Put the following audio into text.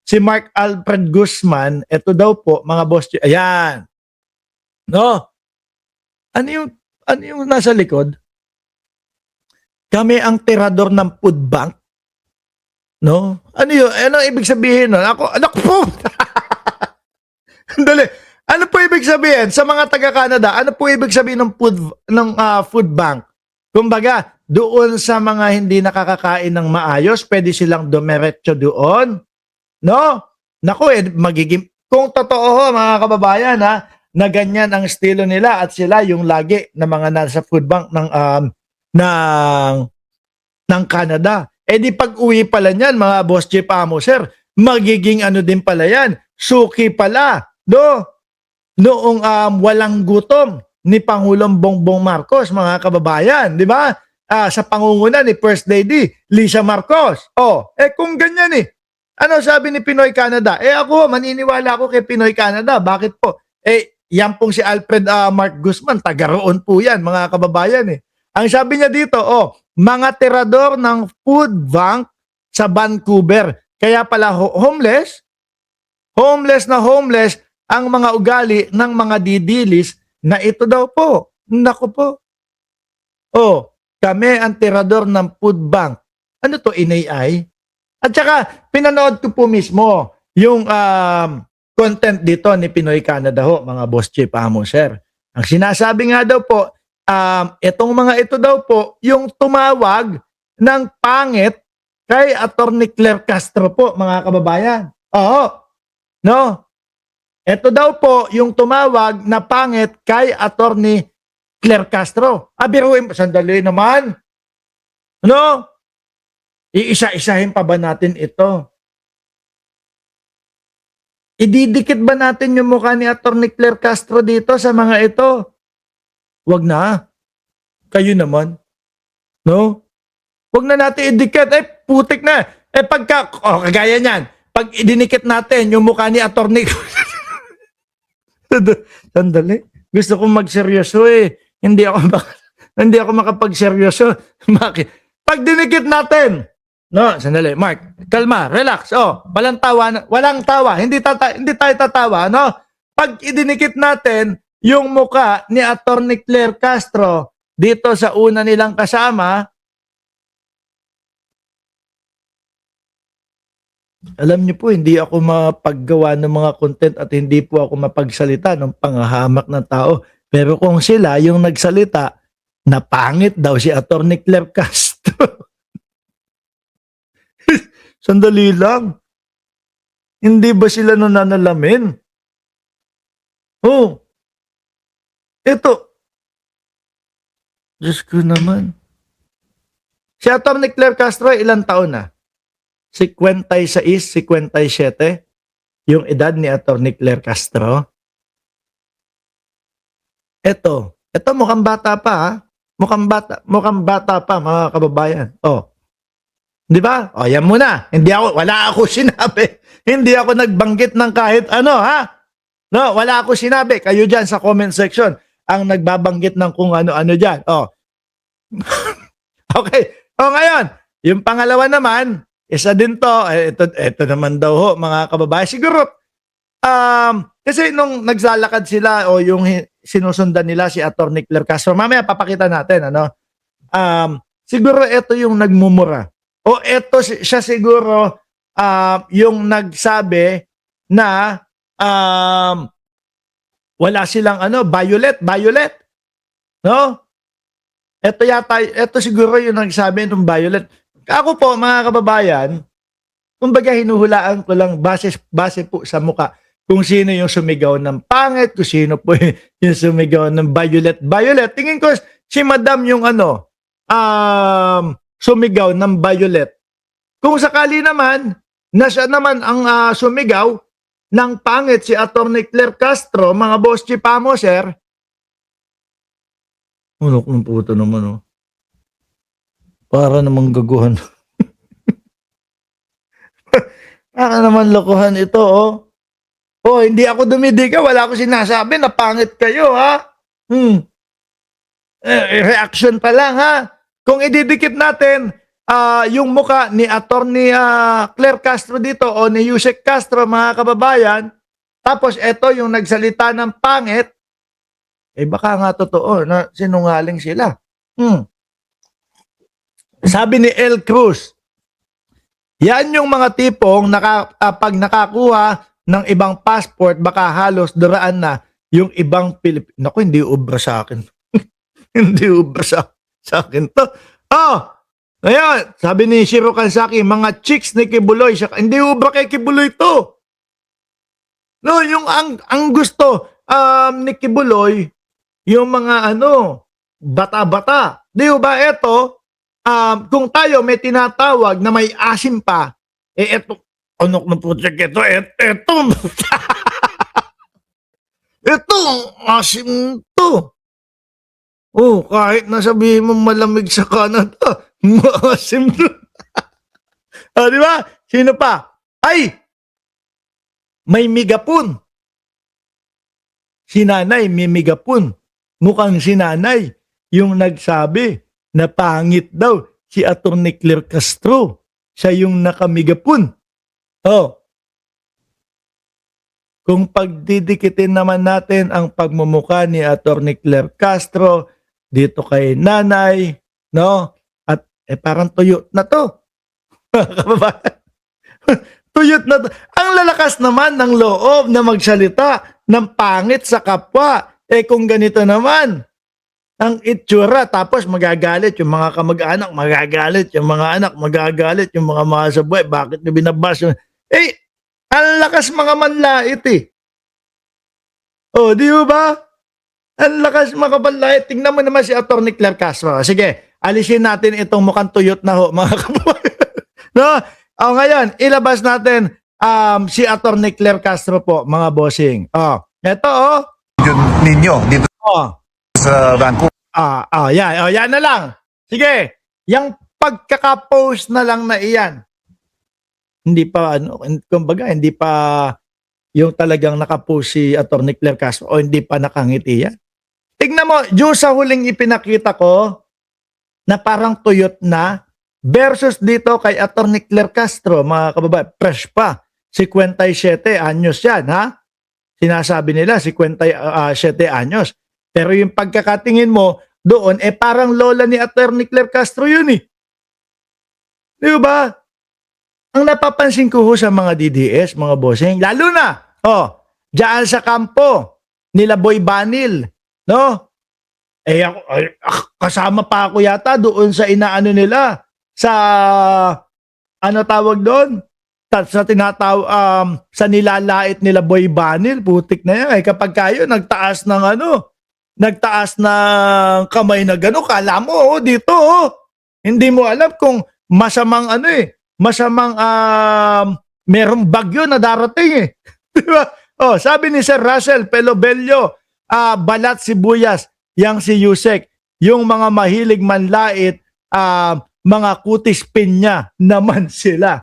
si Mark Alfred Guzman, ito daw po, mga boss, ayan. No? Ano yung nasa likod? Kami ang tirador ng food bank. No? Ano yun? Ano ibig sabihin nun? Anak po! Dali. Ano po ibig sabihin? Sa mga taga-Canada, ano po ibig sabihin ng food bank? Kumbaga, doon sa mga hindi nakakakain ng maayos, pwede silang dumiretso doon. No? Naku, magiging, kung totoo mga kababayan ha, na ganyan ang estilo nila at sila yung lagi na mga nasa food bank ng Canada. Di pag uwi pala niyan, mga boss Jeep Amo, sir, magiging ano din pala yan, suki pala, no? Noong walang gutom ni Pangulong Bongbong Marcos, mga kababayan, di ba? Sa pangunguna ni First Lady Lisa Marcos. Kung ganyan ano sabi ni Pinoy Canada? Ako, maniniwala ako kay Pinoy Canada. Bakit po? Yan pong si Alfred Mark Guzman, taga roon po yan, mga kababayan Ang sabi niya dito, mga tirador ng food bank sa Vancouver. Kaya pala homeless na homeless ang mga ugali ng mga didilis na ito daw po. Naku po. Kami ang tirador ng food bank. Ano to, inay? At saka, pinanood ko po mismo yung content dito ni Pinoy Canada mga boss Chief Amo, sir. Ang sinasabi nga daw po, itong mga ito daw po, yung tumawag ng pangit kay Atty. Claire Castro po, mga kababayan. No? Ito daw po yung tumawag na pangit kay Atty. Claire Castro. Biruin, sandali naman. No? Iisa-isahin pa ba natin ito? Ididikit ba natin yung mukha ni Atty. Claire Castro dito sa mga ito? Wag na. Kayo naman. No? Wag na natin idikit. Putik na. Kagaya niyan. Pag idinikit natin yung mukha ni Atty. Sandali. Gusto kong magseryoso Hindi ako makapagseryoso. Bakit? Pag dinikit natin. No, sandali. Mark, kalma, relax. Walang tawa. Hindi tayo tatawa, no? Pag idinikit natin yung muka ni Atty. Claire Castro dito sa una nilang kasama, alam niyo po, hindi ako mapaggawa ng mga content at hindi po ako mapagsalita ng panghahamak ng tao. Pero kung sila yung nagsalita, na pangit daw si Atty. Claire Castro. Sandali lang. Hindi ba sila nananalamin? Ito. Diyos ko naman. Si Atty. Claire Castro, ilang taon na? 56, 57 yung edad ni Atty. Claire Castro. Ito mukhang bata pa Mukhang bata pa mga kababayan. Di ba? Yan muna. Wala ako sinabi. Hindi ako nagbanggit ng kahit ano, No, wala ako sinabi. Kayo dyan sa comment section ang nagbabanggit ng kung ano-ano dyan. Okay. Ngayon, yung pangalawa naman, isa din to, ito naman daw mga kababayan. Siguro, kasi nung nagsalakad sila yung sinusundan nila si Atty. Claire Castro, mamaya papakita natin, siguro ito yung nagmumura. Ito siya siguro yung nagsabi na wala silang violet. No? Ito siguro yung nagsabi ng violet. Ako po, mga kababayan, kumbaga hinuhulaan ko lang base po sa muka kung sino yung sumigaw ng pangit, kung sino po yung sumigaw ng violet. Tingin ko si Madam yung sumigaw ng violet. Kung sakali naman na siya naman ang sumigaw ng pangit si Atty. Claire Castro, mga boss Chief Amo, sir. Kung puto naman, Para namang gaguhan. Para naman lokohan ito, hindi ako dumidiga. Wala ako sinasabi na pangit kayo, Reaction pa lang, Kung ididikit natin yung muka ni Attorney Claire Castro dito o ni Yusek Castro, mga kababayan, tapos eto yung nagsalita ng pangit, baka nga totoo na sinungaling sila. Sabi ni El Cruz, yan yung mga tipong pag nakakuha ng ibang passport, baka halos daraan na yung ibang Pilipino. Naku, hindi ubra sa akin. Hindi ubra sa akin to. Ngayon, sabi ni Shiro Kansaki, mga chicks ni Kibuloy, hindi ubra kay Kibuloy to. No, yung ang gusto ni Kibuloy, yung mga bata-bata. Di ba eto, kung tayo may tinatawag na may asim pa, eto, anok na po check ito, eto, eto, asim to. Kahit nasabihin mo malamig sa Canada, maasim to. Di ba? Sino pa? Ay! May migapon. Si nanay, may migapon. Mukhang si nanay yung nagsabi na pangit daw si Atty. Claire Castro. Siya yung nakamigapon. Kung pagdidikitin naman natin ang pagmumukha ni Atty. Claire Castro dito kay nanay, no? At parang tuyot na to. Tuyot na to. Ang lalakas naman ng loob na magsalita ng pangit sa kapwa. Kung ganito naman, ang itsura, tapos magagalit yung mga kamag-anak, magagalit yung mga anak, magagalit yung mga masabuhay. Bakit nyo binabas? Ang lakas mga manlait di ba? Ang lakas mga manlait. Tingnan mo naman si Atty. Claire Castro. Sige, alisin natin itong mukhang tuyot na mga kababayan. No? Ngayon, ilabas natin si Atty. Claire Castro po, mga bossing. Ito Yun ninyo dito sa Vancouver. Yan na lang. Sige, yung pagkaka-post na lang na iyan. Hindi pa kumbaga hindi pa yung talagang naka-post si Atty. Claire Castro o hindi pa nakangiti yan. Tignan mo, yung sa huling ipinakita ko na parang tuyot na versus dito kay Atty. Claire Castro, mga kababayan, fresh pa. 57 anyos yan, ha? Sinasabi nila 57 anyos. Pero yung pagkakatingin mo doon, parang lola ni Atty. Claire Castro yun Di ba? Ang napapansin ko sa mga DDS, mga bossing, lalo na, diyan sa kampo nila Boy Banil, no? Kasama pa ako yata doon sa inaano nila, sa, tawag doon? Sa sa nilalait nila Boy Banil, putik na yan. Kapag kayo, nagtaas ng kamay na gano'n, kala mo, dito, hindi mo alam kung masamang masamang merong bagyo na darating Diba? Sabi ni Sir Russell Pelobello, balat sibuyas, yang si Yusek, yung mga mahilig manlait, mga kutis pinya naman sila.